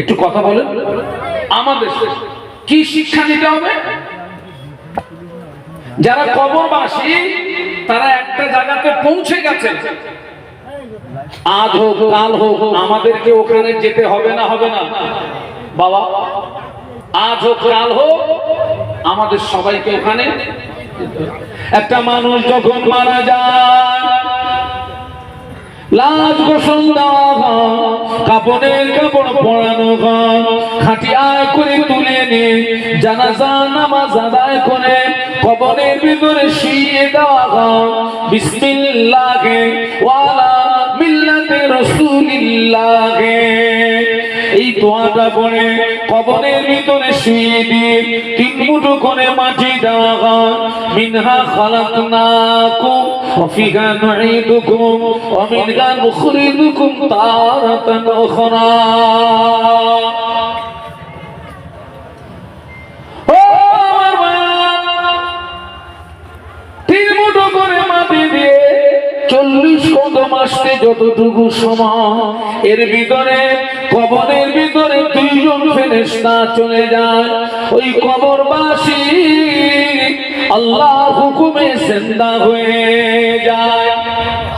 একটু কথা বলেন, আমাদের কি শিক্ষা নিতে হবে? যারা কবরবাসী তারা একটা জায়গাতে পৌঁছে গেছে, আজ হোক কাল হোক আমাদেরকে ওখানে যেতে হবে না? হবে না বাবা? আজ হোক কাল হোক আমাদের সবাইকে ওখানে। একটা মানুষ যখন মারা যায়, লাশ গোসল দেওয়া হয়, কাপড়ের কাপড় পরানো হয়, খাটিয়ায় করে তুলে নিয়ে জানাজা নামাজ আদায় করে কবরের ভিতরে শুইয়ে দেওয়া হয়। বিসমিল্লাহি ওয়ালা মিল্লাতে রাসূলিল্লাহ, এই দোয়াটা পড়ে কবরের ভিতরে শুইয়ে দিয়ে 3 মুঠো করে মাটি দেওয়া হয়। মিনহা খালাকনাকুম ওয়া ফিহা নুঈদুকুম ওয়া মিনহা নুখরিজুকুম তারাতান উখরা। ও আমার ভাই, 3 মুঠো করে মাটি দিয়ে 40 কদম আসতে যতটুকু সময়, এর ভিতরে কবরের ভিতরে 2 জন ফেরেশতা চলে যায়। ওই কবরবাসী আল্লাহর হুকুমে জিন্দা হয়ে যায়।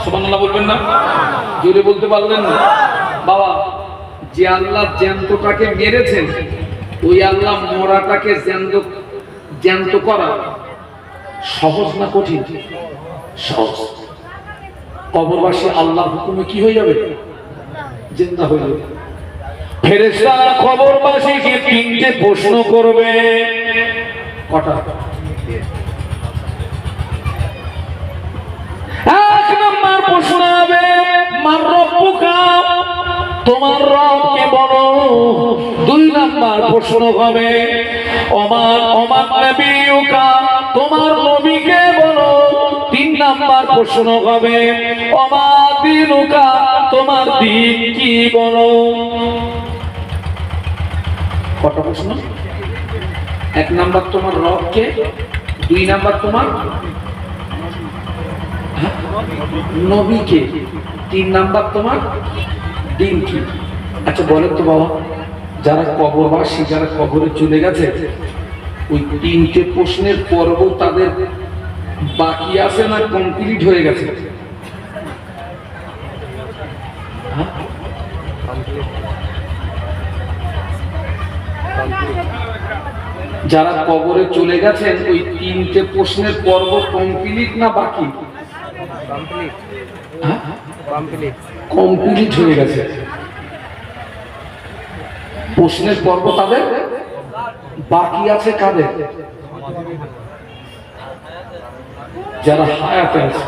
সুবহানাল্লাহ বলবেন না? জোরে বলতে পারলেন না? বাবা, যে আল্লাহ জ্যান্তটাকে মেরেছেন, ওই আল্লাহ মরাটাকে জ্যান্ত করা সহজ না কঠিন? সহজ। কবরবাসী আল্লাহর হুকুমে কি হয়ে যাবে? জিন্দা হয়ে যাবে। ফেরেশতারা কবরবাসীকে 3টে প্রশ্ন করবে। কটা? 1 নম্বর প্রশ্ন হবে মান রব্বুকা, তোমার রব কে বলো। 2 নম্বর প্রশ্ন হবে ওমান নবিয়ুকা, তোমার নবীকে বলো। 3 নম্বর প্রশ্ন হবে ওমা দীনুকা, তোমার দ্বীন কি বলো। কত প্রশ্ন? 1 নম্বর তোমার রব কে, 2 নম্বর তোমার নবীকে, 3 নম্বর তোমার দ্বীন কি। আচ্ছা বলেন তো বাবা, যারা কবরবাসী, যারা কবরে চলে গেছে, ওই 3টে প্রশ্নের পর্ব তাদের বাকি আছে না কমপ্লিট হয়ে গেছে? যারা কবরে চলে গেছেন, ওই 3টে প্রশ্নের পর্ব কমপ্লিট না বাকি? কমপ্লিট হয়ে গেছে। প্রশ্নের পর্ব তাদের বাকি আছে কাদের? যারা হায়াতে আছে।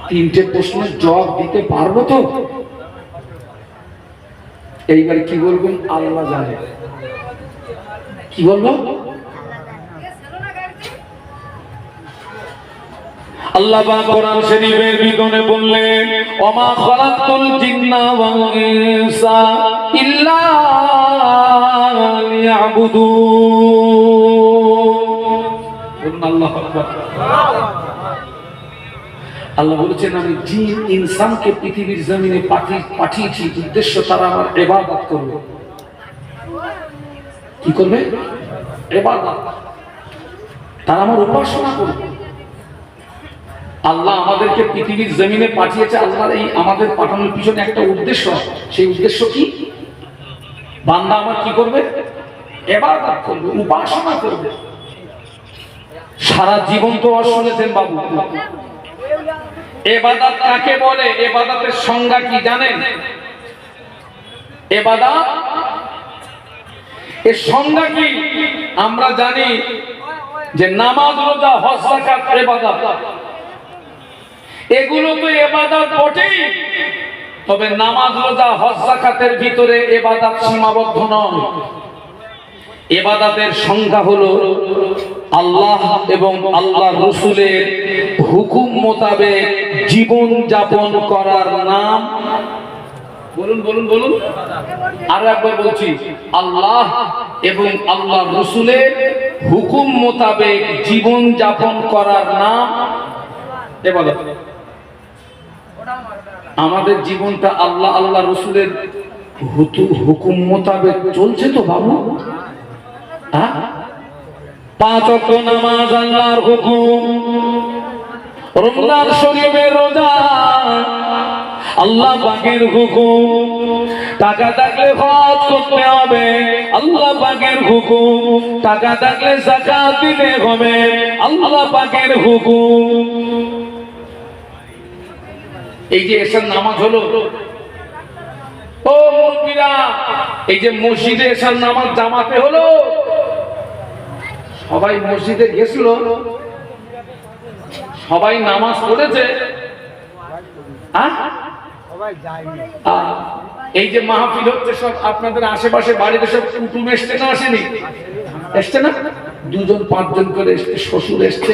3টে প্রশ্নের জবাব দিতে পারবো তো? এইবার কি বলবেন? আল্লাহ জানে। কি বলবো? আল্লাহ পাক কোরআন শরীফের ভিতরে বললেন ওমা খালাকতুল জিন্না ওয়াল ইনসা ইল্লা লিয়াবুদুন। আল্লাহু আকবার। আল্লাহ বলেছেন আমি জিন ইনসানকে পৃথিবীর জমিনে পাঠিয়েছি উদ্দেশ্য তারা আমার ইবাদত করবে। কি করবে? ইবাদত। তারা আমার উপাসনা করবে। আল্লাহ আমাদেরকে পৃথিবীর জমিনে পাঠিয়েছে। আল্লাহর এই আমাদের পাঠানোর পিছনে একটা উদ্দেশ্য। সেই উদ্দেশ্য কি? বান্দা আমার কি করবে? ইবাদত করবে, উপাসনা করবে। সারা জীবন তো শুনেছেন বাবু, ইবাদত কাকে বলে? ইবাদতের সংজ্ঞা কি জানেন? ইবাদত এর সংজ্ঞা কি আমরা জানি যে নামাজ, রোজা, হজ, যাকাত ইবাদত। এগুলো তো ইবাদত বটেই, তবে নামাজ, রোজা, হজ, যাকাতের ভিতরে ইবাদত সীমাবদ্ধ নয়। ইবাদতের সংজ্ঞা হলো আল্লাহ এবং আল্লাহর রাসূলের হুকুম মোতাবেক জীবন যাপন করার নাম। বলুন বলুন বলুন, আরো একবার বলছি, আল্লাহ এবং আল্লাহর রাসূলের হুকুম মোতাবেক জীবন যাপন করার নাম ইবাদত। আমাদের জীবনটা আল্লাহ আল্লাহ রাসূলের হুকুম মোতাবেক চলছে তো বাবু? হ্যাঁ, 5 ওয়াক্ত নামাজ আল্লাহর হুকুম, রমজান শরীফের রোজা আল্লাহ পাকের হুকুম, টাকা থাকলে হজ করতে হবে আল্লাহ পাকের হুকুম, টাকা থাকলে যাকাত দিতে হবে আল্লাহ পাকের হুকুম। এই যে এসার নামাজ হলো, ও মুরব্বিরা, এই যে মসজিদে এসার নামাজ জামাতে হলো, সবাই মসজিদে গেছিল, সবাই নামাজ পড়েছে, এই যে মাহফিল হচ্ছে সব আপনাদের আশেপাশে বাড়িতে সব কুটুম এসছে না আসেনি? এসছে না? 2জন 5জন করে এসছে, শ্বশুর এসছে,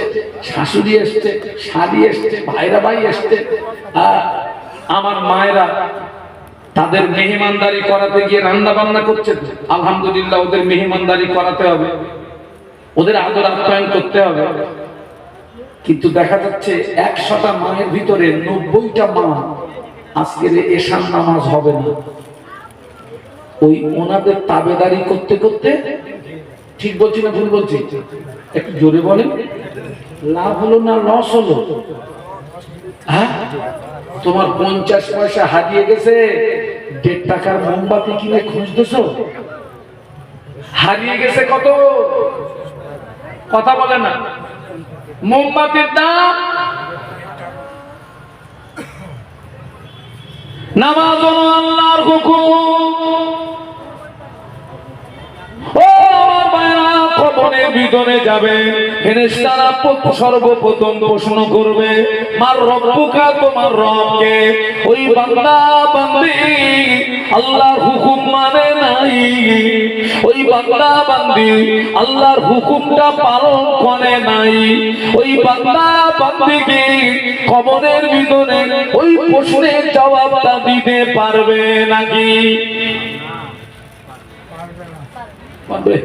শাশুড়ি এসছে, শালি এসছে, ভাইরা ভাই এসছে। আমার মায়েরা তাদের মেহমানদারি করাতে গিয়ে রান্না বান্না করছে। আলহামদুলিল্লাহ, ওদের মেহমানদারি করাতে হবে, ওদের আদর আপ্যায়ন করতে হবে। কিন্তু দেখা যাচ্ছে 100টা মায়ের ভিতরে 90টা মা আজকের এশার নামাজ হবে না। ওই ওনাদের তাবেদারি করতে করতে, ঠিক বলছি না ভুল বলছি? একটু জোরে বলেন, লাভ হলো না লস হলো? হ্যাঁ, তোমার 50 পয়সা হারিয়ে গেছে, 1.5 টাকার মোমবাতি কিনে খুঁজতেছ, হারিয়ে গেছে কত? কথা বলে না। মোমবাতির দাম, নামাজ হলো আল্লাহর হুকুম। ও আমার ভাইরা, কবরের ভিতরে যাবে, ফেরেশতারা সর্বপ্রথম প্রশ্ন করবে, মার রব্বুকা, তোমার রবকে? ওই বান্দা বান্দি আল্লাহর হুকুম মানে নাই, ওই বান্দা বান্দি আল্লাহর হুকুমটা পালন করে নাই, ওই বান্দা বান্দিকে কবরের ভিতরে ওই প্রশ্নের জবাবটা দিতে পারবে নাকি? পারবে?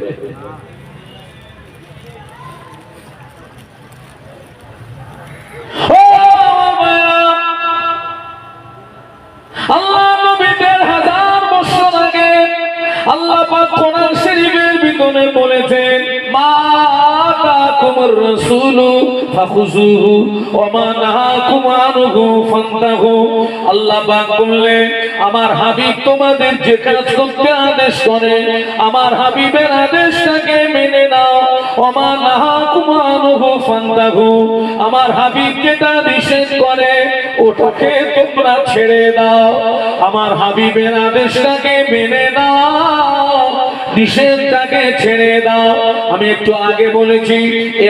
আল্লাহ নবী 1000 বছর আগে আল্লাহ পাক কোরআন শরীফের ভিতরে বলেছেন, মা আতাকুমুর রাসূলু ফাখুযুহু ওয়া মা নাহাকুম আনহু ফান্তাহু। আল্লাহ পাক বললেন, আমার হাবিব তোমাদের যে কাজ করতে আদেশ করে, আমার হাবিবের আদেশটাকে মেনে নাও। ওয়া মা নাহাকুম আনহু ফান্তাহু, আমার হাবিব যেটা নিষেধ করে ওটাকে তোমরা ছেড়ে দাও। আমার হাবিবের আদেশটাকে মেনে নাও, নিষেধটাকে ছেড়ে দাও। আমি একটু আগে বলেছি,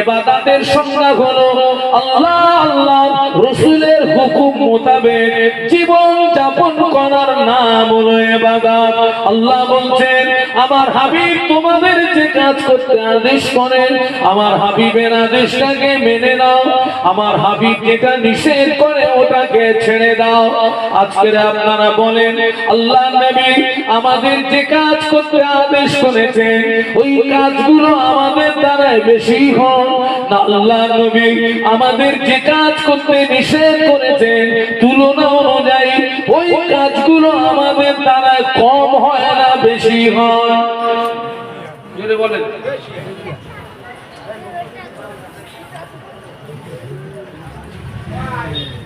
ইবাদতের সংজ্ঞা হলো আল্লাহ আল্লাহ রাসূলের হুকুম মোতাবেক জীবন যাপন করার নাম হলো ইবাদত। আল্লাহ বলছেন, আমার হাবিব তোমাদের যে কাজ করতে আদেশ করেন, আমার হাবিবের আদেশটাকে মেনে নাও। আমার হাবিব যেটা নিষেধ করে ওটাকে ছেড়ে দাও। আজকে আপনারা বলেন, আল্লাহ নবী আমাদের যে কাজ করতে আদেশ করেছেন ওই কাজগুলো আমাদের দ্বারা বেশি হয় না আল্লাহ নবী আমাদের যে কাজ করতে নিষেধ করেছেন তুলনা অনুযায়ী ওই কাজগুলো আমাদের দ্বারা কম হয় না বেশি হয়? জোরে বলেন।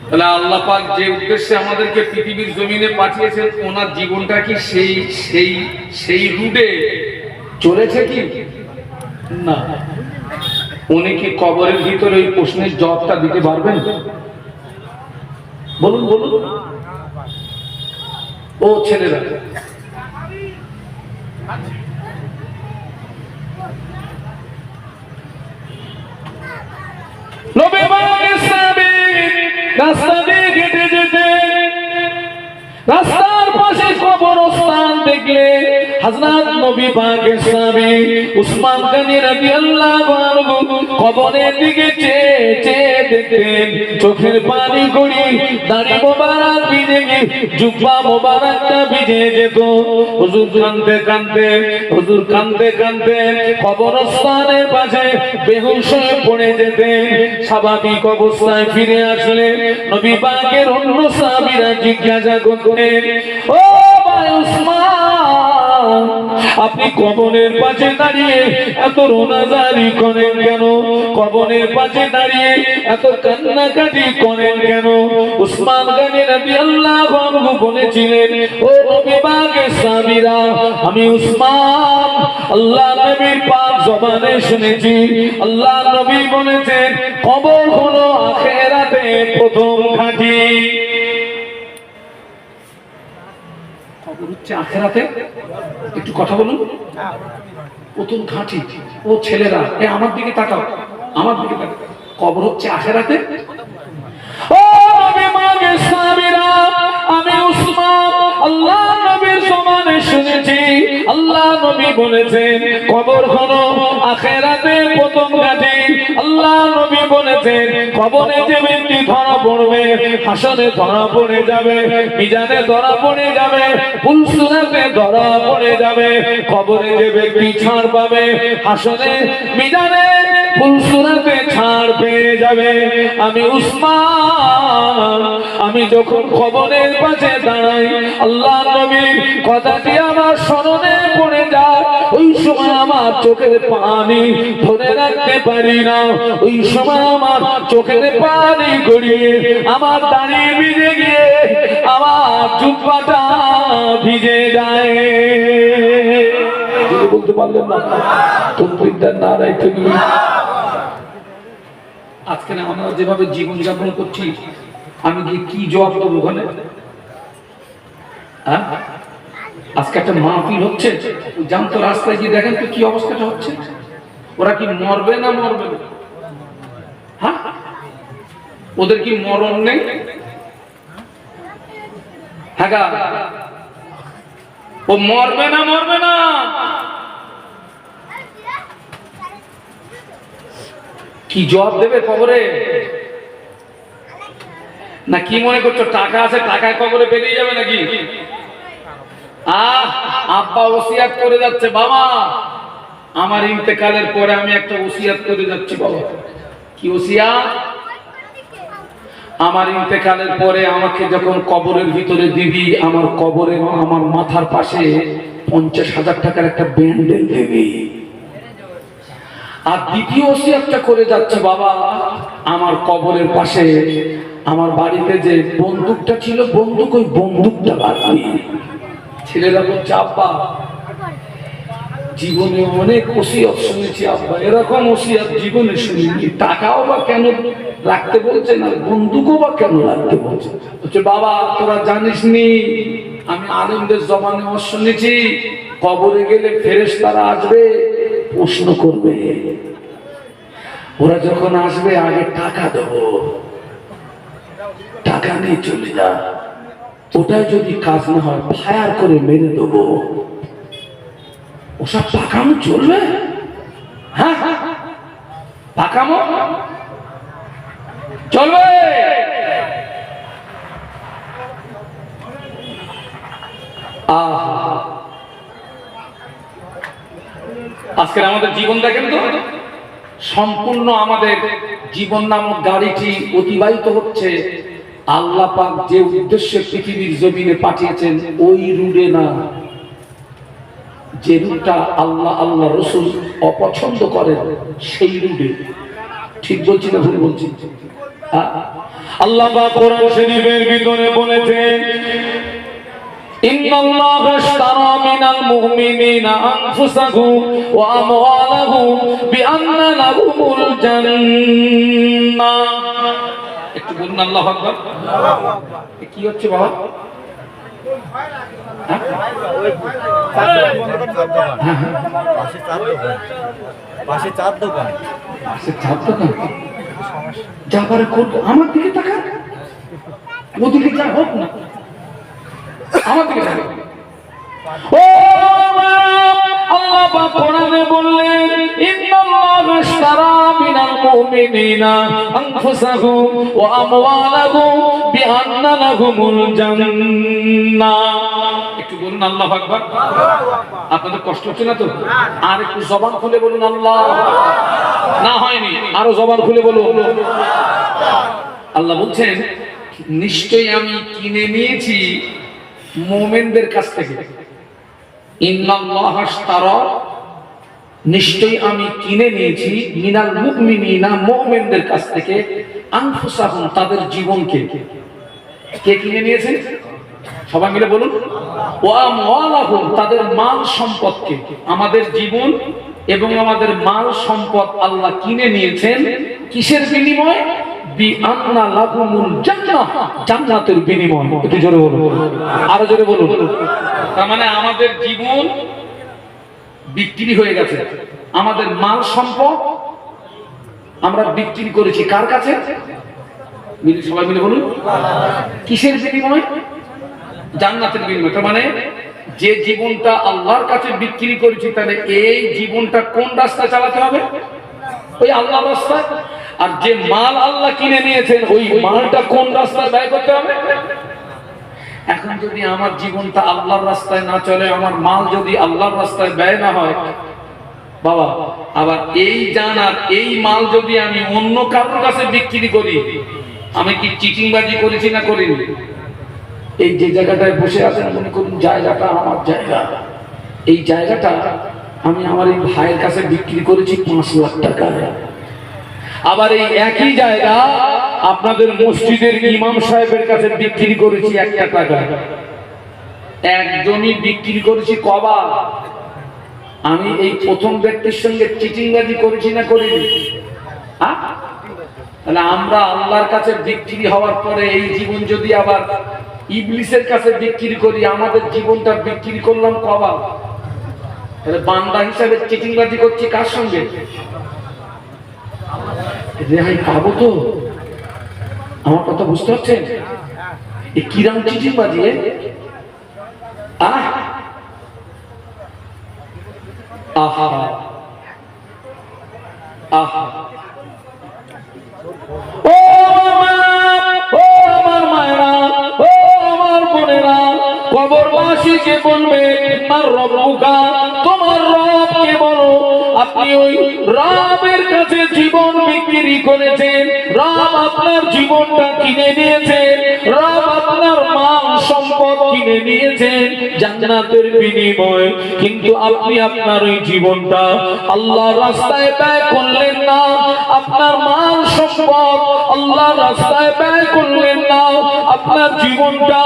তাহলে আল্লাহ পাক যে উদ্দেশ্যে আমাদেরকে পৃথিবীর জমিনে পাঠিয়েছেন, ওনার জীবনটা কি সেই সেই সেই রুটে চলেছে কি না? উনি কি কবরের ভিতরে ওই প্রশ্নের জবাবটা দিতে পারবেন? বলুন বলুন। ও ছেলেরা, নবী পাকের সাহাবী রাস্তা দিয়ে হেঁটে যেতে রাস্তার পাশে কবরস্থান দেখলে হযরত নবী পাকের সাহাবী উসমান গনি রাদিয়াল্লাহু আনহু কবরের দিকে চেয়ে চেয়ে দেখতেন, চোখের পানি গড়ি দাড়ি মোবারক ভিজে গিয়ে জুব্বা মোবারকটা ভিজে যেত। হুজুর কাঁদতে কাঁদতে হুজুর কাঁদতে কাঁদতে কবরস্থানের পাশে বেহুশ হয়ে পড়ে যেতেন। স্বাভাবিক অবস্থায় ফিরে আসলে নবী পাকের অন্য সাহাবীরা জিজ্ঞাসা করতেন, ও ভাই উসমান, আপনি কবরের পাশে দাঁড়িয়ে এত রোনাজারি করেন কেন? কবরের পাশে দাঁড়িয়ে এত কান্নাকাটি করেন কেন? উসমান গনি রাদিয়াল্লাহু আনহু বলেছিলেন, ও নবী পাকের সাহাবীরা, আমি উসমান আল্লাহ নবীর পাক জবানে শুনেছি, আল্লাহ নবী বলেছেন কবর হলো আখিরাতে প্রথম ঘাঁটি। কবর হচ্ছে আখিরাতে, একটু কথা বলুন, প্রথম ঘাঁটি। ও ছেলেরা, এ আমার দিকে তাকাও, আমার দিকে তাকাও। কবর হচ্ছে আখিরাতে। ও নবী পাকের সাহাবীরা, আমি উসমান আল্লাহ নবীর জবানে শুনেছি, আল্লাহ নবী বলেছেন কবর হলো আখিরাতের প্রথম ঘাঁটি। আল্লাহ নবী বলেছেন কবরে যে ব্যক্তি ধরা পড়বে, হাসরে ধরা পড়ে যাবে, মিজানে ধরা পড়ে যাবে, পুলসিরাতে ধরা পড়ে যাবে। কবরে যে ব্যক্তি ছাড় পাবে, হাসরে মিজানে পুলসিরাতে ছাড় পেয়ে যাবে। আমি উসমান, আমি যখন কবরের পাশে দাঁড়াই, আল্লাহ নবীর কথাটি আমার স্মরণে পড়ে যায়, ওই সময় আমার চোখের পানি ধরে রাখতে পারি না, ওই সময় আমার চোখের পানি গড়িয়ে আমার দাড়ি ভিজে গিয়ে আমার জুব্বাটা ভিজে যায়। বলতে পারলেন না তৌহিদের নারায়ে তাকবীর। আজকে আমরা যেভাবে জীবন যাপন করছি, আমি গিয়ে কি জবাব দেবো ওখানে? আজকে একটা মাহফিল হচ্ছে, জানতো রাস্তায় গিয়ে দেখেন তো কি অবস্থাটা হচ্ছে। ওরা কি মরবে না মরবে না? হ্যাঁ, ওদের কি মরণ নেই? হ্যাঁ, ও মরবে না মরবে না? কি জবাব দেবে কবরে? না কি মনে করছো টাকা আছে, টাকায় কবরে বেরিয়ে যাবে নাকি? আব্বা ওসিয়াত করে যাচ্ছে, বাবা আমার ইন্তেকালের পরে আমি একটা ওসিয়াত করে যাচ্ছি। বাবা কি ওসিয়াত? আমার ইন্তেকালের পরে আমাকে যখন কবরের ভিতরে দিবি, আমার কবরে আমার মাথার পাশে 50,000 টাকার একটা ব্যান্ডেল দেবি। আর দ্বিতীয় ওসিয়াতটা করে যাচ্ছে, বাবা আমার কবরের পাশে আমার বাড়িতে যে বন্দুকটা ছিল, বন্দুক, ওই বন্দুকটা বাঁধবি। ছেলেরা বলছে, আব্বা জীবনে অনেক ওসিয়ত শুনেছি, আব্বা এরকম ওসিয়ত জীবনে শুনিনি। টাকাও বা কেন রাখতে বলছে না, বন্দুকও বা কেন রাখতে বলছে? বলছে, বাবা তোরা জানিস নি, আমি আলেমদের জমানে শুনেছি কবরে গেলে ফেরেশতারা আসবে, প্রশ্ন করবে। ওরা যখন আসবে আগে টাকা দেবো, টাকা নিয়ে চলে যা, ওটা যদি কাজ না হয় ফায়ার করে মেরে দেবো। ওসব পাকামো চলবে? হ্যাঁ, পাকামো চলবে? আজকের আমাদের জীবন দেখেন তো, সম্পূর্ণ আমাদের জীবন নামক গাড়িটি অতিবাহিত হচ্ছে আল্লাহ পাক যে উদ্দেশ্যে পৃথিবীর জমিনে পাঠিয়েছেন ওই রুটে না, যে রুটটা আল্লাহ আল্লাহ রসুল অপছন্দ করেন সেই রুটে। ঠিক বলছি না ভুল বলছি? আল্লাহ পাক কোরআন শরীফের ভিতরে বলেছেন, ইন্নাল্লাহা আশতারা মিনাল মুমিনিনা আনফুসাহুম ওয়া আমওয়ালাহুম বিআন্না লাহুমুল জান্নাহ। একটু বলুন আল্লাহু আকবার। কি হচ্ছে বাবা? পাশে চার দোকান যাবার করবো। আমার দিকে তাকা, ওদিকে যা হোক না, আমার দিকে তাকা। ও আল্লাহ পাক কোরআনে বললেন, ইন্নাল্লাহা আশতারা মিনাল মুমিনিনা আনফুসাহুম ওয়া আমওয়ালাহুম বিআন্না লাহুমুল জান্নাহ। একটু বলুন আল্লাহু আকবার। আপনাদের কষ্ট হচ্ছে না তো? আর একটু জবান খুলে বলুন আল্লাহ। না হয়নি, আরো জবান খুলে বলুন। আল্লাহ বলছেন, নিশ্চয়ই আমি কিনে নিয়েছি মুমিনদের কাছ থেকে। ইন্নাল্লাহা আশতারা, নিশ্চয়ই আমি কিনে নিয়েছি, মিনাল মুমিনিনা, মুমিনদের কাছ থেকে, আনফুসাহুম, তাদের জীবনকে। কে কিনে নিয়েছেন? সবাই মিলে বলুন। ওয়া আমওয়ালাহুম, তাদের মাল সম্পদকে। আমাদের জীবন এবং আমাদের মাল সম্পদ আল্লাহ কিনে নিয়েছেন কিসের বিনিময়ে? বিআন্না লাহুমুল জান্নাহ, জান্নাতের বিনিময়ে। একটু জোরে বলুন, আরো জোরে বলুন। তার মানে আমাদের জীবন বিক্রি হয়ে গেছে, আমাদের মাল সম্পদ আমরা বিক্রি করেছি কার কাছে? সবাই মিলে বলুন। কিসের বিনিময়ে? জান্নাতের বিনিময়ে। তার মানে যে জীবনটা আল্লাহর কাছে বিক্রি করেছি, তাহলে এই জীবনটা কোন রাস্তায় চালাতে হবে? ওই আল্লাহর রাস্তায়। আর যে মাল আল্লাহ কিনে নিয়েছেন, ওই মালটা কোন রাস্তায় ব্যয় করতে হবে? এখন যদি আমার জীবনটা আল্লাহর রাস্তায় না চলে, আমার মাল যদি আল্লাহর রাস্তায় ব্যয় না হয়, বাবা, আবার এই জানার এই মাল যদি আমি অন্য কারোর কাছে বিক্রি করি, আমি কি চিটিংবাজি করেছি না করিনি? এই যে জায়গাটায় বসে আছেন, মনে করুন জায়গাটা আমার জায়গা, এই জায়গাটা আমি আমার এই ভাইয়ের কাছে বিক্রি করেছি 5 লাখ টাকায়। আবার এই একই জায়গা আপনাদের মসজিদের ইমাম সাহেবের কাছে বিক্রি করেছি 1 টাকা। একজনই বিক্রি করেছি কবার? আমি এই প্রথম ব্যক্তির সঙ্গে চিটিংবাজি করেছি না করিনি? তাহলে আমরা আল্লাহর কাছে বিক্রি হওয়ার পরে এই জীবন যদি আবার ইবলিসের কাছে বিক্রি করি, আমাদের জীবনটা বিক্রি করলাম কবার? তাহলে বান্দা হিসাবে চিটিংবাজি করছি কার সঙ্গে? রেহাই পাবো তো? আমার কথা বুঝতে পারছেন? এই কিরাম চিটিংবাজি। আহা আহা, ও আমার মায়েরা, ও আমার বোনেরা, কবরবাসীকে বলবে তোমার রব্বুকা, তোমার রবকে বলো। আপনি ওই রবের কাছে জীবন বিক্রি করেছেন, রব আপনার জীবনটা কিনে নিয়েছেন, রব আপনার মাল সম্পদ কিনে নিয়েছেন জান্নাতের বিনিময়ে। কিন্তু আপনি আপনার ওই জীবনটা আল্লাহর রাস্তায় ব্যয় করলেন না, আপনার মাল সম্পদ আল্লাহর রাস্তায় ব্যয় করলেন না, আপনার জীবনটা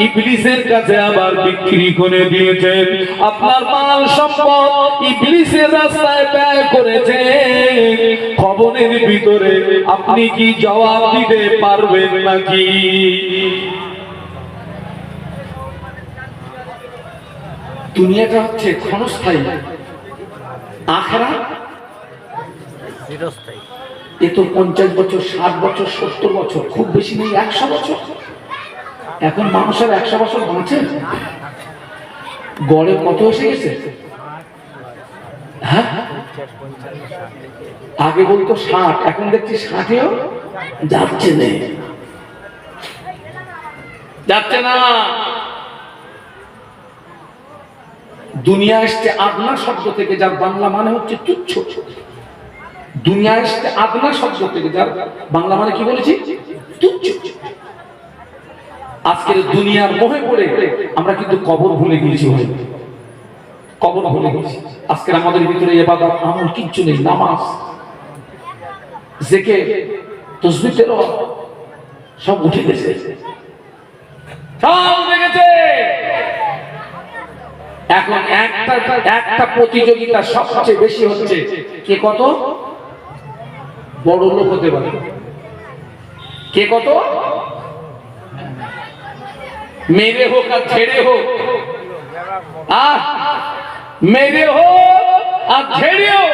ইবলিসের কাছে আবার বিক্রি করে দিয়েছেন। আপনার মাল সম্পদ ইবলিসের রাস্তায় ব্যয় করেছেন। কবরের ভিতরে আপনি কি জবাব দিতে পারবেন নাকি? দুনিয়াটা হচ্ছে ক্ষণস্থায়ী, আখিরাত চিরস্থায়ী। এ তো 50 বছর, 60 বছর, 70 বছর, খুব বেশি নেই 100 বছর। এখন মানুষের 100 বছর বাঁচে? গড়ে কত এসে গেছে? হ্যাঁ, আগে বলতো 60, এখন দেখছি 60-এও যাচ্ছে না, যাচ্ছে না। দুনিয়া এসছে আদনা শব্দ থেকে, যার বাংলা মানে হচ্ছে তুচ্ছ। দুনিয়া এসছে আদনা শব্দ থেকে, যার বাংলা মানে কি বলেছি? তুচ্ছ। আজকের দুনিয়ার মোহে পড়ে আমরা কিন্তু কবর ভুলে গিয়েছি, কবর ভুলে গেছি। আজকের আমাদের ভিতরে ইবাদত আমল কিচ্ছু নেই। নামাজ, জিকির, তাসবিহ, তেলাওয়াত সব উঠে গেছে, সব উঠে গেছে। এখন একটা প্রতিযোগিতা সবচেয়ে বেশি হচ্ছে, কে কত বড় লোক হতে পারে, কে কত মেরে হোক আর ছেড়ে হোক, মেরে হোক আর ছেড়ে হোক,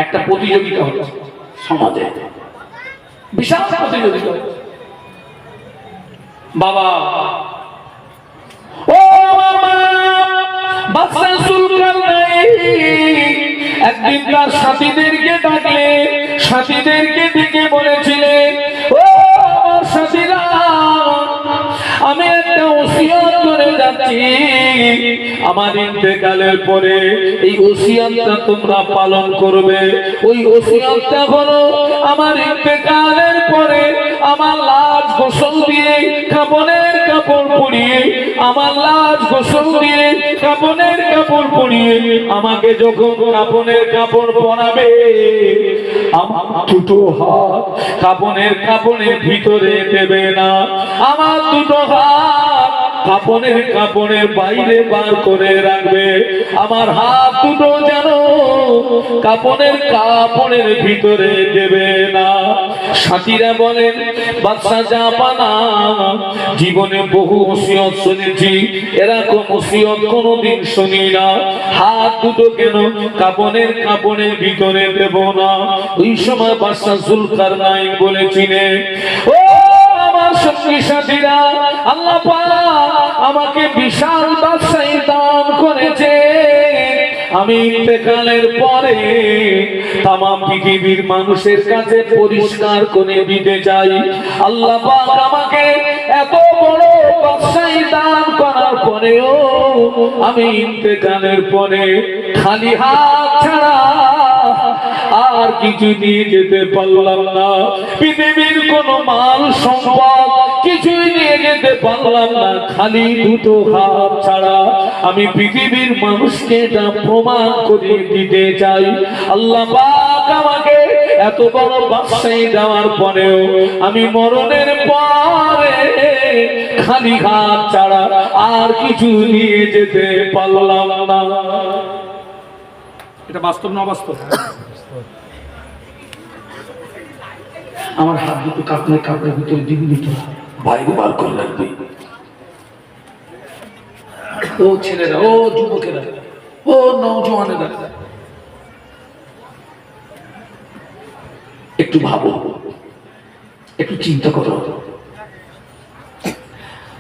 একটা প্রতিযোগিতা হচ্ছে সমাজে, বিশাল প্রতিযোগিতা। বাবা, ও বাদশা সুলকারনাইন একদিন তার সাথীদেরকে ডাকলে, সাথীদেরকে ডেকে বলেছিলেন, ও আমার সাথীরা, আমি একটা ওসিয়ত করে যাচ্ছি, আমার ইন্তেকালের পরে এই ওসিয়তটা তোমরা পালন করবে। ওই ওসিয়তটা হলো, আমার ইন্তেকালের পরে আমার লাশ গোসল দিয়ে কাফনের কাপড় পরিয়ে, আমার লাশ গোসল দিয়ে কাফনের কাপড় পরিয়ে আমাকে যখন কাফনের কাপড় পরাবে, আমার দুটো হাত কাফনের কাপড়ের ভিতরে দেবে না, আমার দুটো হাত কাপড়ের বাইরে বার করে রাখবে, আমার হাত দুটো যেন কাপড়ের ভিতরে দেবে না। সাথীরা বলেন, বাদশা জাপানা, জীবনে বহু ওসিয়ত শুনেছি, এরকম ওসিয়ত কোনোদিন শুনি না, হাত দুটো কেন কাপড়ের ভিতরে দেব না। ওই সময় বাদশা জুলকারনাইন বলেছিলেন, ও আমার সঙ্গী সাথীরা, আল্লাহ পাক আমাকে বিশাল বাদশাহী দান করেছে, আমি ইন্তেকালের পরে তামাম পৃথিবীর মানুষের কাছে পরিষ্কার করে দিতে চাই, আল্লাহ পাক আমাকে এত বড় বাদশাহী দান করার পরেও আমি ইন্তেকালের পরে খালি হাত ছাড়া আর কিছু নিয়ে যেতে পারলাম না, পৃথিবীর কোনো মাল সম্পদ কিছুই নিয়ে যেতে পারলাম না, খালি দুটো হাত ছাড়া। আমি পৃথিবীর মানুষকে এটা প্রমাণ করে দিতে চাই, আল্লাহ পাক আমাকে এত বড় বাদশাহী দেওয়ার পরেও আমি মরণের পরে খালি হাত ছাড়া আর কিছু নিয়ে যেতে পারলাম না। এটা বাস্তব না অবাস্তব? আমার হাত দুটো কাপড়ের ভিতরে দিবি তো বাইরে বার করে রাখবি। ও ছেলেরা, ও যুবকেরা, ও নওজওয়ানেরা, একটু ভাবো, একটু চিন্তা করো।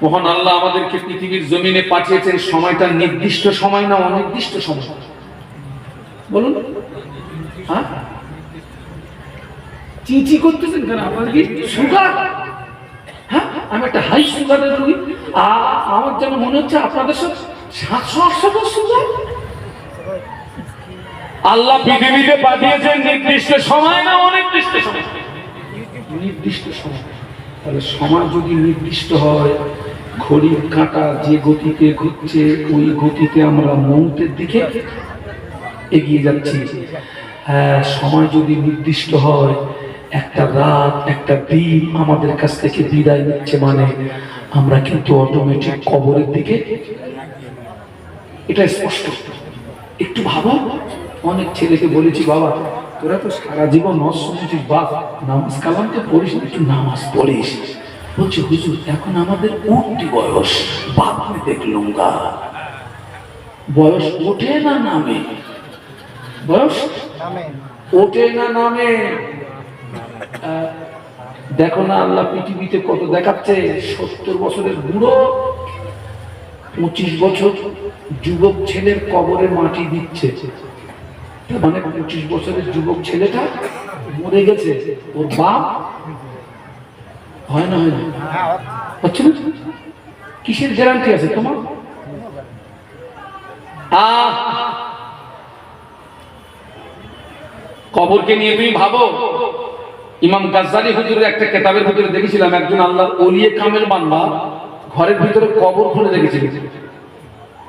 মহান আল্লাহ আমাদেরকে পৃথিবীর জমিনে পাঠিয়েছেন, সময়টা নির্দিষ্ট সময় না অনির্দিষ্ট সময়? বলুন। হ্যাঁ, চিচি করতেছেন কেন? আপনার কি সুগার? হ্যাঁ, আমি একটা হাই সুগারের রোগী, আমার যেন মনে হচ্ছে আপনাদের সব 700-800 সুগার। আল্লাহ পৃথিবীতে পাঠিয়েছেন নির্দিষ্ট সময় না অনির্দিষ্ট সময়? নির্দিষ্ট সময়। তাহলে সময় যদি নির্দিষ্ট হয়, ঘড়ির কাঁটা যে গতিতে ঘুরছে ওই গতিতে আমরা মৌতের দিকে এগিয়ে যাচ্ছি। হ্যাঁ, সময় যদি নির্দিষ্ট হয়, একটা রাত একটা দিন আমাদের কাছ থেকে বিদায় নিচ্ছে, মানে আমরা কিন্তু অটোমেটিক কবরের দিকে, এটা স্পষ্ট। একটু ভাবো, অনেক ছেলেকে বলেছি, বাবা তোরা তো সারা জীবন নজ শুনেছিস, বাপ নামাজ কালাম তো পড়িস, একটু নামাজ পড়িস। বলছে, হুজুর এখন আমাদের উঠতি বয়স, বাপ আমি দেখলুম গা, বয়স ওঠে না নামে, বয়স ওঠে না নামে। দেখো না আল্লাহ পৃথিবীতে কত দেখাচ্ছে, 70 বছরের বুড়ো 25 বছর যুবক ছেলের কবরে মাটি দিচ্ছে, মানে 25 বছরের যুবক ছেলেটা মরে গেছে, ওর বাপ হয় না, হয় না, হচ্ছে না? কিসের গ্যারান্টি আছে তোমার? কবরকে নিয়ে তুমি ভাবো। ইমাম গাজ্জালি হুজুরের একটা কিতাবের ভিতরে দেখেছিলাম, একজন আল্লাহর ওলিয়ে কামেল বান্দা ঘরের ভিতরে কবর খুঁড়ে রেখেছিলেন।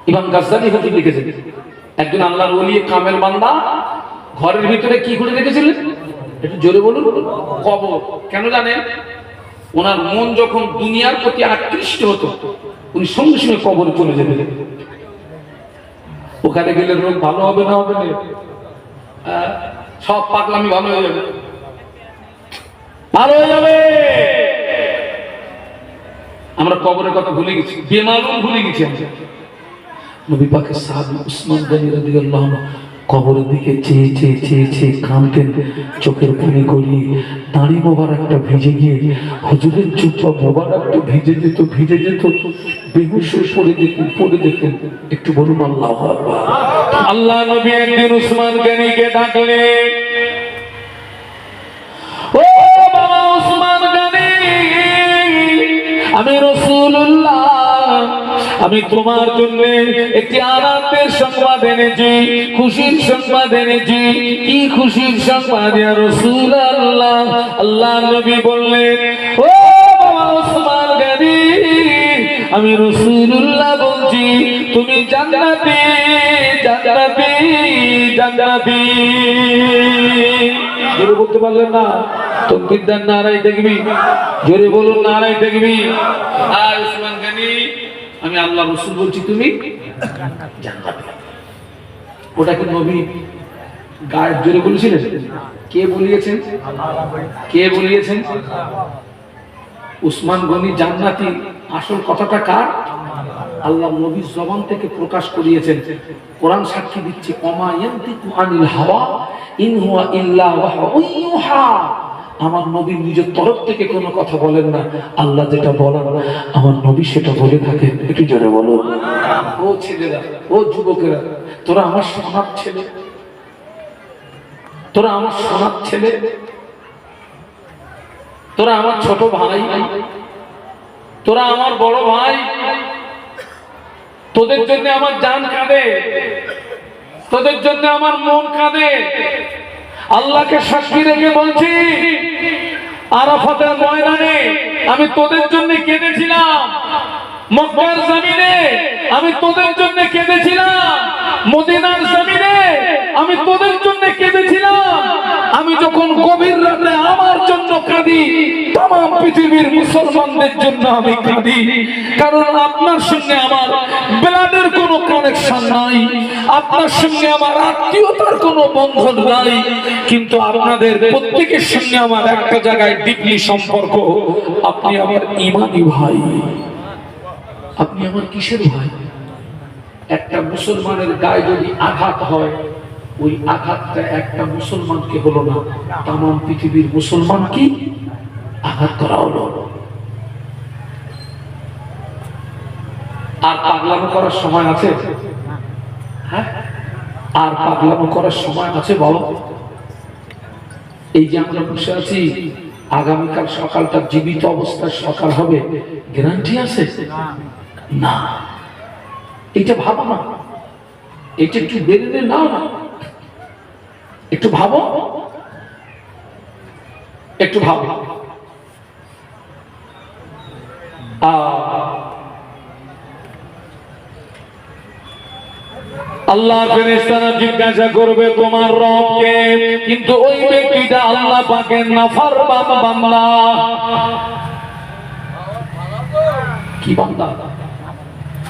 ইমাম গাজ্জালি হুজুর লিখেছেন, একজন আল্লাহর ওলিয়ে কামেল বান্দা ঘরের ভিতরে কি খুঁড়ে রেখেছিলেন? একটু জোরে বলুন। কবর। কেন জানেন? ওনার মন যখন দুনিয়ার প্রতি আকৃষ্ট হতো, উনি সঙ্গে সঙ্গে কবরে চলে যেতেন। ওখানে গেলে রোগ ভালো হবে না হবে না? সব পাগলামি ভালো হয়ে যাবে, ভালো হয়ে যাবে। আমরা কবরের কথা ভুলে গেছি, বেমালুম ভুলে গেছি। নবী পাকের সাহাবী উসমান গনি রাদিয়াল্লাহু আনহু কবরের দিকে চেয়ে চেয়ে চেয়ে চেয়ে কাঁদতেন, চোখের পানি গড়িয়ে, দাড়ি মোবারকটা ভিজে গিয়ে হুজুরের জুব্বা মোবারকটা ভিজে যেত, বেহুশ হয়ে পড়ে যেতেন। একটু বলুন আল্লাহু আকবার। আল্লাহ নবী একদিন উসমান গনিকে ডাকলেন, ও বাবা উসমান গনি, আমি রাসূলুল্লাহ, আমি তোমার জন্য একটি আনন্দের সংবাদ এনেছি, খুশির সংবাদ এনেছি। কি খুশির সংবাদ ইয়া রাসূলুল্লাহ? আল্লাহ নবী বললেন, ও বাবা উসমান গনি, আমি রাসূলুল্লাহ বলছি তুমি জান্নাতি জান্নাতি জান্নাতি। জোরে বলতে পারলেন না? তকবীরদার নারায়ে তাকবীর, জোরে বলুন নারায়ে তাকবীর। আর উসমান গনি আমি আল্লাহ রাসূল বলছি তুমি জান্নাতি। ওটা কি নবী গায়েব জোরে বলেছিলেন? কে বলিয়েছেন? কে বলিয়েছেন? উসমান গনি জান্নাতি আসল কথাটা কার? আল্লাহ নবীর জবান থেকে প্রকাশ করিয়েছেন। কোরআন সাক্ষী দিচ্ছে ওমা ইয়ানতিকু আনিল হাওয়া ইন হুয়া ইল্লা ওয়াহয়ুন ইউহা। আমার নবী নিজের তরফ থেকে কোনো কথা বলেন না, আল্লাহ যেটা বলেন আমার নবী সেটা বলে থাকে। একটু জোরে বলো। ও ছেলেরা, ও যুবকেরা, তোরা আমার সোনার ছেলে, তোরা আমার সোনার ছেলে, তোরা আমার ছোট ভাই, তোরা আমার বড় ভাই, তোদের জন্য আমার জান কাঁদে, তোদের জন্য আমার মন কাঁদে। আল্লাহকে সাক্ষী রেখে বলছি আরাফাতের ময়দানে আমি তোদের জন্য কেঁদেছিলাম, মক্কার জমিনে আমি তোদের জন্য কেঁদেছিলাম, মদিনার জমিনে আমি তোদের জন্য কেঁদেছিলাম। আমি যখন গভীর রাতে আমার জন্য কাঁদি, तमाम পৃথিবীর মুসলমানদের জন্য আমি কাঁদি। কারণ আপনার সঙ্গে আমার ব্লাডের কোনো কানেকশন নাই, আপনার সঙ্গে আমার আত্মীয়তার কোনো বন্ধন নাই, কিন্তু আপনাদের প্রত্যেকের সঙ্গে আমার একটা জায়গায় ডিপলি সম্পর্ক। আপনি আমার ঈমানি ভাই, আপনি আমার কিসের ভাই? একটা মুসলমানের গায়ে যদি আঘাত হয়, ওই আঘাতটা একটা মুসলমানকে হলো না, तमाम পৃথিবীর মুসলমানকে আঘাত করা হলো। আর পাগলামো করার সময় আছে? হ্যাঁ, আর পাগলামো করার সময় আছে বাবা? এই যে আমরা বসে আছি, আগামীকাল সকালটা জীবিত অবস্থায় সকাল হবে গ্যারান্টি আছে? না। এটা ভাবো না, এটা একটু বেরোলে নাও না, একটু ভাবো, একটু ভাবো। আল্লাহ ফেরেশতারা জিজ্ঞাসা করবে তোমার রবকে, কিন্তু ওই ব্যক্তিটা আল্লাহ পাকের নাফরমান বান্দা। কি বান্দা?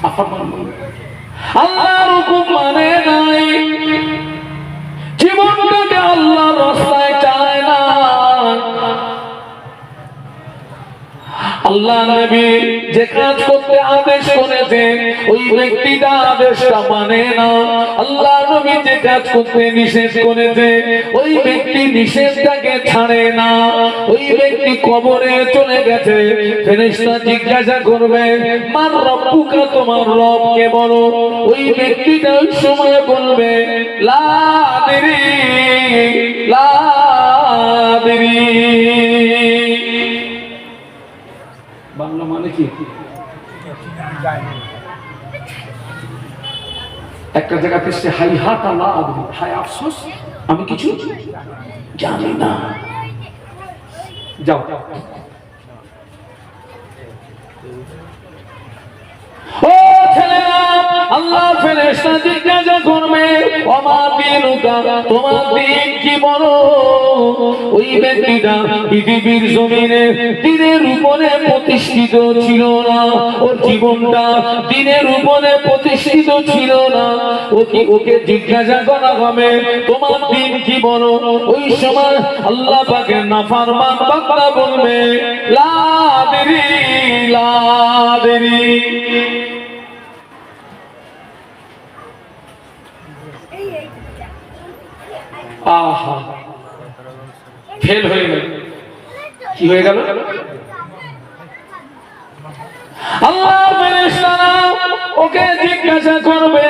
নাফরমান বান্দা, আল্লাহর হুকুম মানে নাই, জীবনটাকে আল্লাহর রাস্তায় চায় না। আল্লাহ নবী যে কাজ করতে আদেশ করেছেন ওই ব্যক্তিটা আদেশটা মানে না। আল্লাহ নবী যে কাজ করতে নিষেধ করেছে ওই ব্যক্তি নিষেধটাকে ছাড়ে না। ওই ব্যক্তি কবরে চলে গেছে, ফেরেশতা জিজ্ঞাসা করবে মান রব্বুকা, তোমার রব কে বলো? ওই ব্যক্তিটা ওই সময় বলবে লা আদরি লা আদরি। বাংলা মানে কি? একটা জায়গাতে সে হাই হাত আল্লাহ আদরি, হাই আফসোস আমি কিছু জানি না। যাও ও ছেলেরা, আল্লাহ ফেরেশতা জিজ্ঞাসা করবে ওমা দিনুকা, তোমার দিন কি বলো? ওই ব্যক্তিটা পৃথিবীর জমিনে দিনের উপরে প্রতিষ্ঠিত ছিল না, ওর জীবনটা দিনের উপরে প্রতিষ্ঠিত ছিল না। ওকে জিজ্ঞাসা করা হবে তোমার দিন কি বলো? ওই সময় আল্লাহ পাকের নাফরমান বান্দা বলবে লা আদরি লা আদরি। আহা, ফেল হয়ে গেল। কি হয়ে গেল? আল্লাহ ফেরেশতারা ওকে জিজ্ঞাসা করবে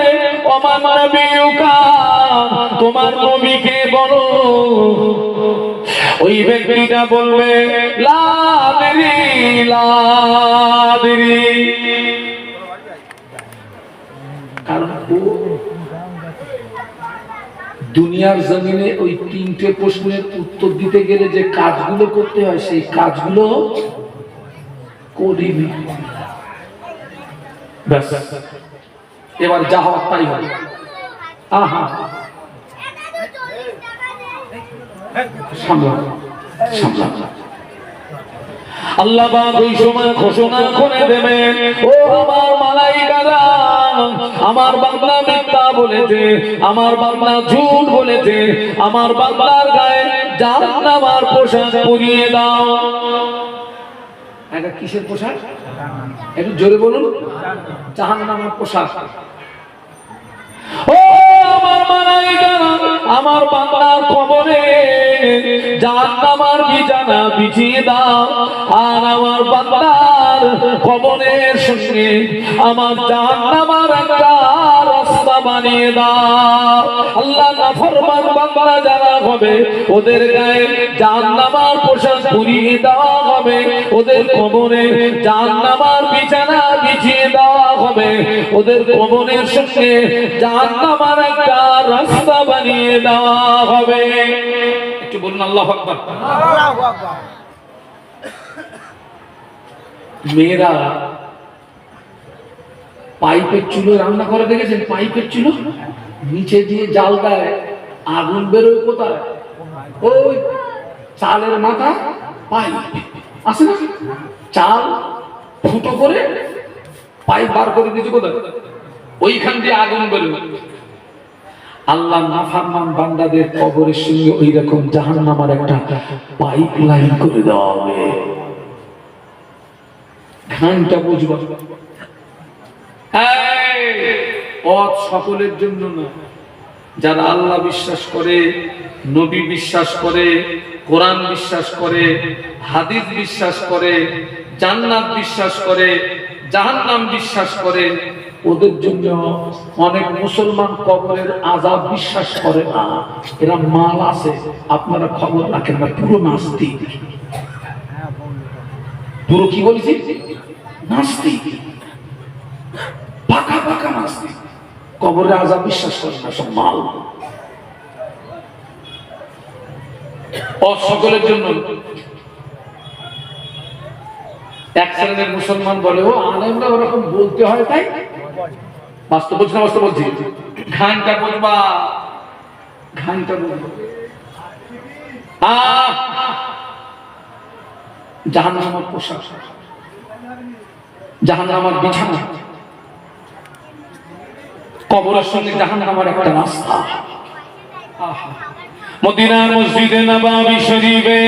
ওমা নবিয়ুকা, তোমার নবীকে বলো। ওই ব্যক্তিটা বলবে লা আদরি লা আদরি। কারণ দুনিয়ার জমিনে ওই তিনটে প্রশ্নের উত্তর দিতে গেলে যে কাজগুলো করতে হয় সেই কাজগুলো করিনি। ব্যাস, এবার যা হওয়ার তাই হবে। আহা, সামলা সামলা। আল্লাহ পাক ওই সময় ঘোষণা করে দেবেন, ও আমার মালাইকারা, আমার বান্দা মিথ্যা বলেছে, আমার বান্দা ঝুট বলেছে, আমার বান্দার গায়ে জাহান্নামের পোশাক পরিয়ে দাও। এটা কিসের পোশাক? একটু জোরে বলুন। জাহান্নামের পোশাক। ও আমার মালাইকারা, আমার বান্দার কবরে জাহান্নামের বিছানা বিছিয়ে দাও, আর আমার বান্দার কবরের সঙ্গে আমার জাহান্নামের একটা রাস্তা বানিয়ে দাও। আল্লাহ নাফরমান বান্দা যারা হবে ওদের গায়ে জাহান্নামের পোশাক পরিয়ে দেওয়া হবে, ওদের কবরে জাহান্নামের বিছানা বিছিয়ে দেওয়া হবে, ওদের কবরের সঙ্গে জাহান্নামের একটা রাস্তা বানিয়ে দেওয়া হবে। একটু বলুন আল্লাহু আকবার। মেয়েরা পাইপের চুলো রান্না করে দেখেছেন? পাইপের চুলো নিচে দিয়ে জাল দেয়, আগুন বেরোয় কোথায়? ওই চালের মাথা পাইপ আছে না, চাল ফুটো করে পাইপ বার করে দিয়েছে কোথায়? ওইখান দিয়ে আগুন বেরোয়। আল্লাহ নাফরমান বান্দাদের কবরের সঙ্গে ওই রকম জাহান্নামের একটা পাইপ লাইন করে দেওয়া হবে। ঘানটা বুঝবা, পথ সকলের জন্য না। যারা আল্লাহ বিশ্বাস করে, নবী বিশ্বাস করে, কোরআন বিশ্বাস করে, হাদিস বিশ্বাস করে, জান্নাত বিশ্বাস করে, জাহান্নাম বিশ্বাস করে, ওদের জন্য অনেক মুসলমান কবরের আযাব বিশ্বাস করে না। এরা মাল আছে, আপনারা খবর রাখেন না, পুরো নাস্তিক। পুরো কি বলেছি? নাস্তিক, পাকা পাকা নাস্তিক। কবরের আযাব বিশ্বাস করে না, সব মাল। সকলের জন্য। এক শ্রেণীর মুসলমান বলে, ও আলেমরা ওরকম বলতে হয় তাই। বাস্তব বলছি না, বাস্তব বলছি। ঘানটা বলবা, ঘানটা বলবা। জাহান্নামের পোশাক, জাহান্নামের বিছানা, কবরের সঙ্গে জাহান্নামের একটা রাস্তা। মদিনার মসজিদে নববী শরীফে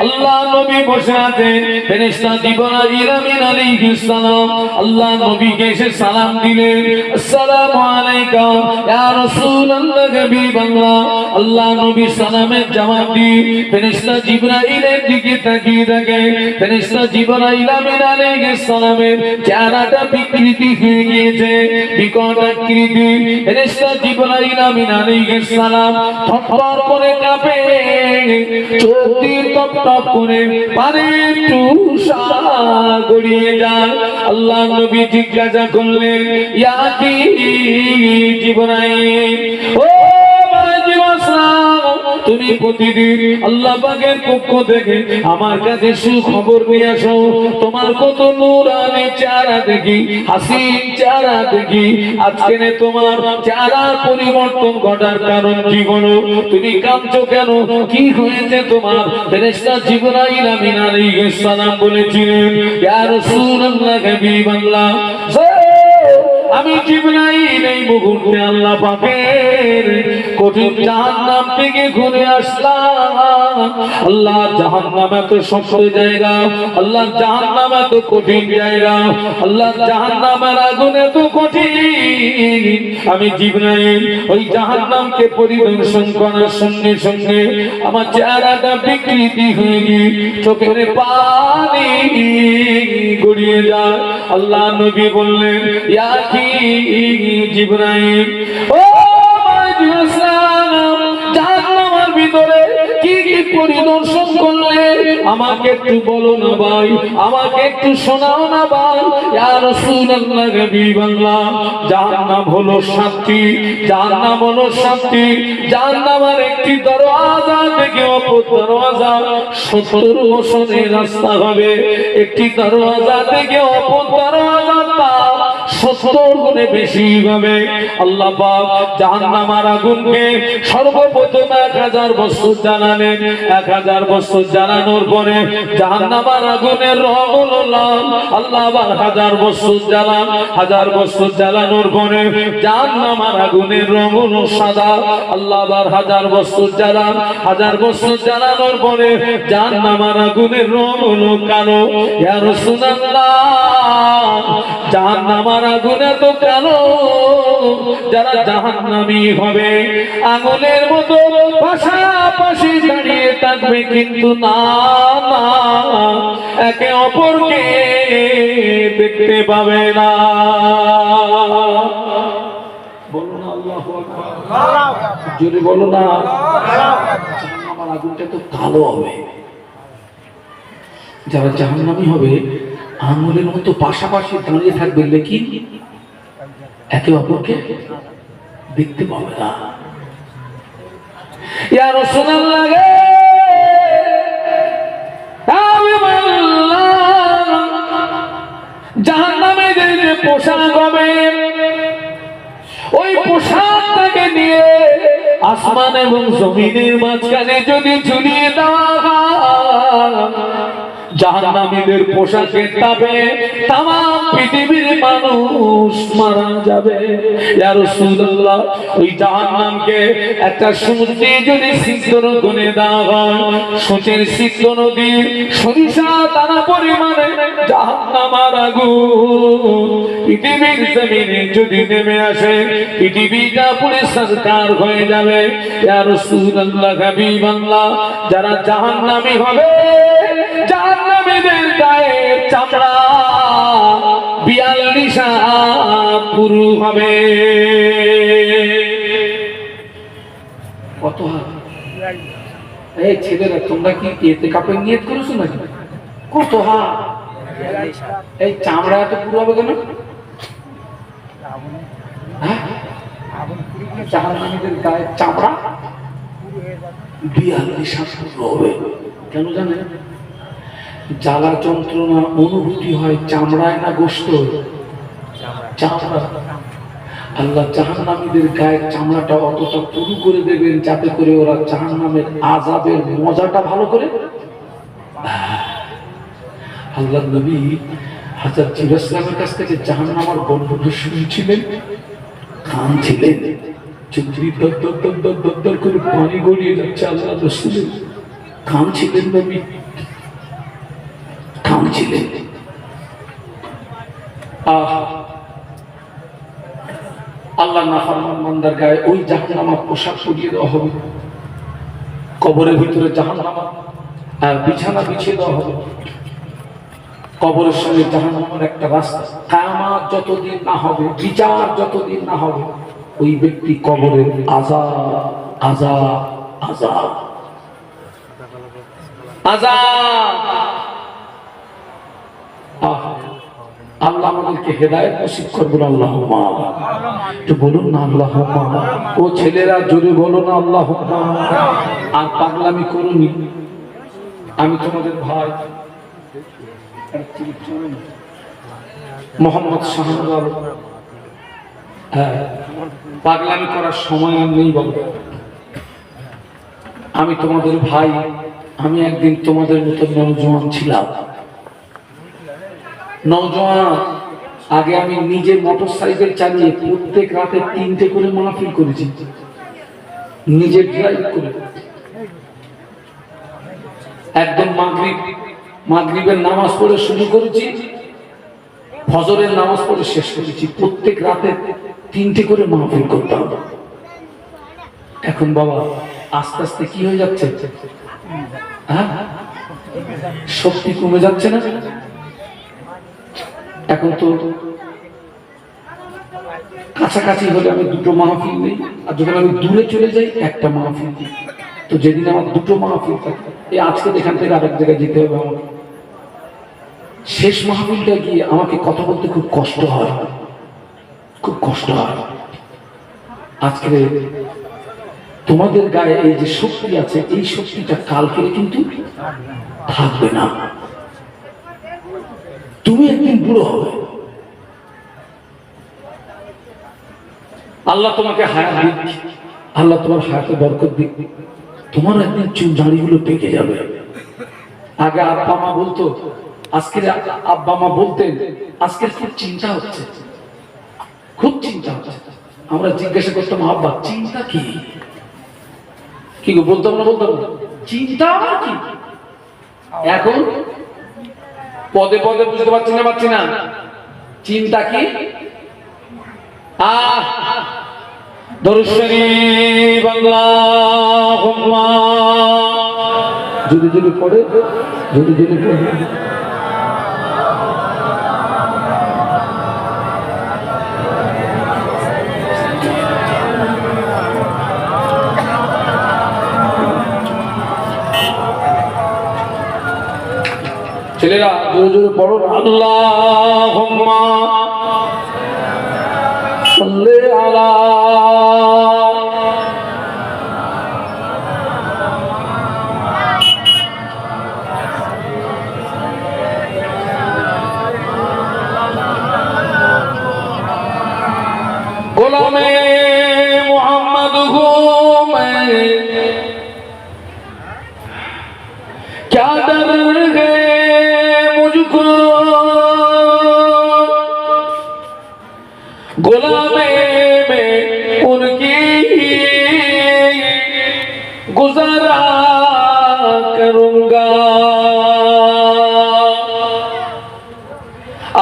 আল্লাহ নবী বসে আছেন, ফেরেশতা জিবরাইল আমিন আলাইহিস সালাম আল্লাহ নবীকে এসে সালাম দিলেন, আসসালামু আলাইকা ইয়া রাসূলুল্লাহ। হাবিবাল্লাহ, আল্লাহ নবী সালামের জবাব দিয়ে ফেরেশতা জিবরাইলের দিকে তাকিয়ে থাকে। ফেরেশতা জিবরাইল আমিন আলাইহিস সালামের চেহারাটা বিকৃতি হয়ে গিয়েছে, বিকট আকৃতি। ফেরেশতা জিবরাইল আমিন আলাইহিস সালাম থরথর করে কাঁপে, চোখ দিয়ে টপ টপ করে পানির টুসা গড়িয়ে যায়। আল্লাহ নবী জিজ্ঞাসা করলেন, ইয়া কি জিবরাইল, ও তুমি প্রতিদিন আল্লাহ পাকের পক্ষ থেকে আমার কাছে সুখবর নিয়ে আসো। তোমার কত নূরানি চেহারা দেখি, হাসিন চেহারা দেখি, আজকে তোমার চেহারার পরিবর্তন ঘটার কারণ কি হলো? তুমি কাঁদছো কেন? কি হয়েছে তোমার? ফেরেশতা জিবরাইল আমিন আলাইহিস সালাম বলেছিলেন, ইয়া রাসূলুল্লাহ, হাবিবাল্লাহ, আমি জিবরাইল এই মুহূর্তে আল্লাহ পাকের কঠিন জাহান্নাম থেকে ঘুরে আসলাম। আল্লাহ, জাহান্নাম এত শক্ত জায়গা, আল্লাহ জাহান্নাম এত কঠিন জায়গা, আল্লাহ জাহান্নামের আগুন এত কঠিন। আমি জিবরাইল ওই জাহান্নামকে পরিদর্শন করার সঙ্গে সঙ্গে আমার চেহারাটা বিকৃতি হয়ে গিয়ে চোখের পানি গড়িয়ে যায়। আল্লাহ নবী বললেন, ইয়া কি জিবরাইল, ও জাহান্নামের ভিতরে কি কি পরিদর্শন করলে আমাকে একটু বলো না ভাই, আমাকে একটু শোনাও না ভাই। ইয়া রাসূলুল্লাহ, হাবিবাল্লাহ, জাহান্নাম হলো শান্তি, জাহান্নাম হলো শান্তি। জাহান্নামের একটি দরওয়াজা থেকে অপর দরওয়াজা 70 বছরের রাস্তা হবে, একটি দরওয়াজা থেকে অপর দরওয়াজা 70 গুণে বেশি হবে। আল্লাহ পাক জাহান্নামের আগুনকে সর্বপ্রথম 1000 বছর জ্বালালেন। 1000 বছর জ্বালানোর পরে জাহান্নামের আগুনের রং হলো লাল। আল্লাহ আবার 1000 বছর জ্বালান। 1000 বছর জ্বালানোর পরে জাহান্নামের আগুনের রং হলো সাদা। আল্লাহ আবার 1000 বছর জ্বালান। 1000 বছর জ্বালানোর পরে জাহান্নামের আগুনের রং হলো কালো। ইয়া রাসূলুল্লাহ, জাহান্নামের আগুন এত কালো, যারা জাহান্নামী হবে আগুনের মতো পাশাপাশি দাঁড়িয়ে থাকবে, কিন্তু না না, একে অপরকে দেখতে পাবে না। বলো না আল্লাহু আকবার, জোরে বলো না। জাহান্নামের আগুনটা তো কালো হবে। যারা জাহান্নামী হবে আঙুলের মতো পাশাপাশি দাঁড়িয়ে থাকবে, লেকিন একে অপরকে দেখতে পাবে না। ইয়া রাসূলুল্লাহ, জাহান্নামীদের যে পোশাক হবে, ওই পোশাকটাকে নিয়ে আসমান এবং জমিনের মাঝখানে যদি ঝুলিয়ে দেওয়া হয়, জাহান্নামীদের পোশাকের তাপে তাম পৃথিবীর মানুষ মারা যাবে। ইয়া রাসূলুল্লাহ, ওই জাহান্নামকে একটা সমুদ্রে যদি ছিদ্র করে দেওয়া হয়, সোচের ছিদ্র নদী সরিষা দানা পরিমাণে জাহান্নামের আগুন পৃথিবীর জমিনে যদি নেমে আসে, পৃথিবীটা পুরো সরকার হয়ে যাবে। ইয়া রাসূলুল্লাহ, হাবিবাল্লাহ, যারা জাহান্নামী হবে জাহান্নামীদের গায়ের চামড়া 42 হাত পুরু হবে। কত হাত? এই ছেলেরা, তোমরা কি ইতিকাফের নিয়ত করেছো নাকি? কত হাত? এই চামড়া এত পুরু হবে কেন? জাহান্নামীদের গায়ের চামড়া 42 হাত পুরু হবে। কেন জানেন? জ্বালা যন্ত্রণা অনুভূতি হয় চামড়ায় না গোশত? চামড়া। আল্লাহ জাহান্নামীদের গায়ের চামড়াটা অতটা পুরু করে দেবেন যাতে করে ওরা জাহান্নামের আযাবের মজাটা ভালো করে। আল্লাহ নবী হযরত জিবরাইলের কাছ থেকে জাহান্নামের গন্ধটা শুনছিলেন, কাঁদছিলেন, চোখের দর করে পানি গড়িয়ে যাচ্ছে। আল্লাহ রাসূল কাঁদছিলেন, নবী কাঁদছিলেন। আল্লাহ নাফরমান বান্দার গায়ে ওই জাহান্নামের পোশাক পরিয়ে দেওয়া হবে। কবরের ভিতরে জাহান্নামের বিছানা বিছিয়ে দেওয়া হবে। কবরের সঙ্গে জাহান্নামের একটা রাস্তা। কিয়ামত যতদিন না হবে, বিচার যতদিন না হবে, ওই ব্যক্তি কবরের আযাব আযাব আযাব আযাব। আল্লাহ আমাদেরকে হেদায়েত নসিব করুন, আল্লাহুম্মা। তো বলুন না আল্লাহুম্মা। ও ছেলেরা জোরে বলো না আল্লাহুম্মা। আর পাগলামি করুনি, আমি তোমাদের ভাই মোহাম্মদ শাহজালাল। পাগলামি করার সময় আর নেই বাবা। আমি তোমাদের ভাই। আমি একদিন তোমাদের মতো নওজোয়ান ছিলাম। নওজোয়ান আগে আমি নিজে মোটরসাইকেল চালিয়ে প্রত্যেক রাতে 3টে করে মাহফিল করেছি, নিজে ড্রাইভ করে। একদম মাগরিবের নামাজ পড়ে শুরু করেছি, ফজরের নামাজ পড়ে শেষ করেছি। প্রত্যেক রাতে 3টে করে মাহফিল করতাম। এখন বাবা আস্তে আস্তে কি হয়ে যাচ্ছে? হ্যাঁ, শক্তি কমে যাচ্ছে না? এখন তো কাছাকাছি হলে আমি 2টো মাহফিল নেই, আর যখন আমি দূরে চলে যাই একটা মাহফিল নেই। তো যেদিন আমার 2টো মাহফিল থাকে, এই আজকে এখান থেকে আরেক জায়গায় যেতে হবে আমাকে, শেষ মাহফিলটা গিয়ে আমাকে কথা বলতে খুব কষ্ট হয়, খুব কষ্ট হয়। আজকে তোমাদের গায়ে এই যে শক্তি আছে, এই শক্তিটা কালকে কিন্তু থাকবে না। তুমি একদিন বুড়ো হবে, আল্লাহ তোমাকে হায়াত দিক, আল্লাহ তোমার হায়াতে বরকত দিক। তোমার একদিন চুল দাড়িগুলো পেকে যাবে। আগে আব্বা মা বলতো, আজকের আব্বা মা বলতেন, আজকের খুব চিন্তা হচ্ছে, খুব চিন্তা হচ্ছে। আমরা জিজ্ঞাসা করতাম, আব্বা চিন্তা কি? কি গো বলতাম না, বলতাম না, চিন্তা আবার কি? এখন পদে পদে বুঝতে পারছি না চিন্তা কি। দরুদ শরীফ আল্লাহুম্মা, যদি পড়ে, যদি পড়ে। ছেলেরা জোরে পড়ো, আল্লাহুম্মা সাল্লি আলা গোলামে মুহাম্মদ হু मैं क्या डर है मुझको गुलामे में उनकी गुजारा करूंगा।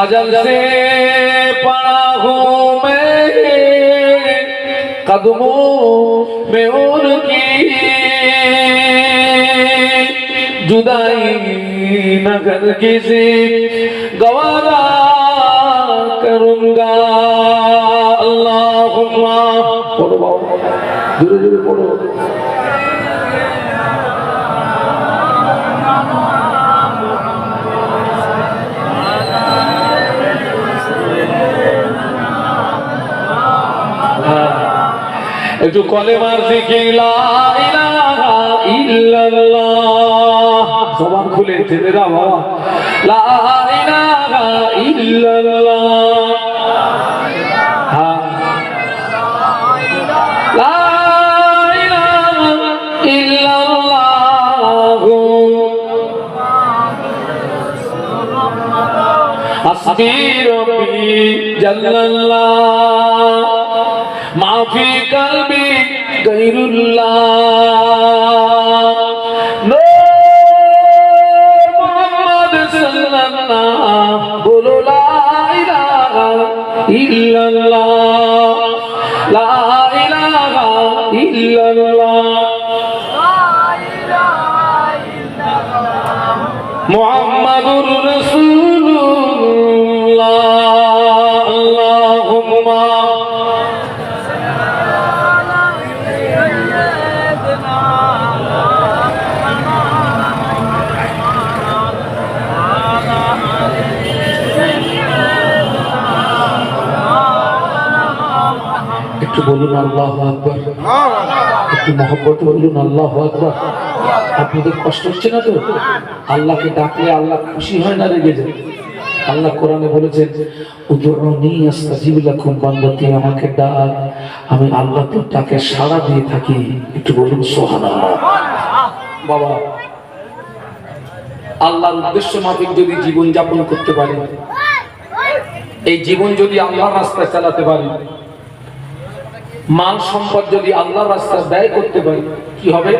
अजल से पड़ा हूँ मैं कदमों में उनकी, जुदाई न कर किसी गवारा करूंगा। अल्लाहुम्मा, पढ़ो बाबा, जोरे पढ़ो। একটু কলেমার জিকির, লা ইলাহা ইল্লাল্লাহ, জবান খুলে ছেলেরা বাবা, লা ইলাহা ইল্লাল্লাহ, লা ইলাহা ইল্লাল্লাহ, হাসবি রব্বি জাল্লাল্লাহ, মাফি কলবি গায়রুল্লাহ, নূর মুহাম্মদ সাল্লাল্লাহ, বলো লা ইলাহা ইল্লাল্লাহ, লা ইলাহা ইল্লাল্লাহ, মুহাম্মাদুর রাসূলুল্লাহ। আল্লাহুম্মা একটু বলুন আল্লাহু আকবার, একটু মহব্বত বলুন আল্লাহু আকবার। আপনাদের কষ্ট হচ্ছে না তো? আল্লাহকে ডাকলে আল্লাহ খুশি হয় না রেগে যায়? আল্লাহ কোরআনে বলেছেন, উদউনি আস্তাজিব লাকুম, বান্দাতি আমাকে ডাক, আমি আল্লাহ তো তাকে সাড়া দিয়ে থাকি। একটু বলুন সুবহানাল্লাহ। বাবা, আল্লাহর উদ্দেশ্য মাফিক যদি জীবন যাপন করতে পারি, এই জীবন যদি আল্লাহর রাস্তায় চালাতে পারি, মাল সম্পদ যদি আল্লাহর রাস্তায় ব্যয় করতে পারি, কি হবে?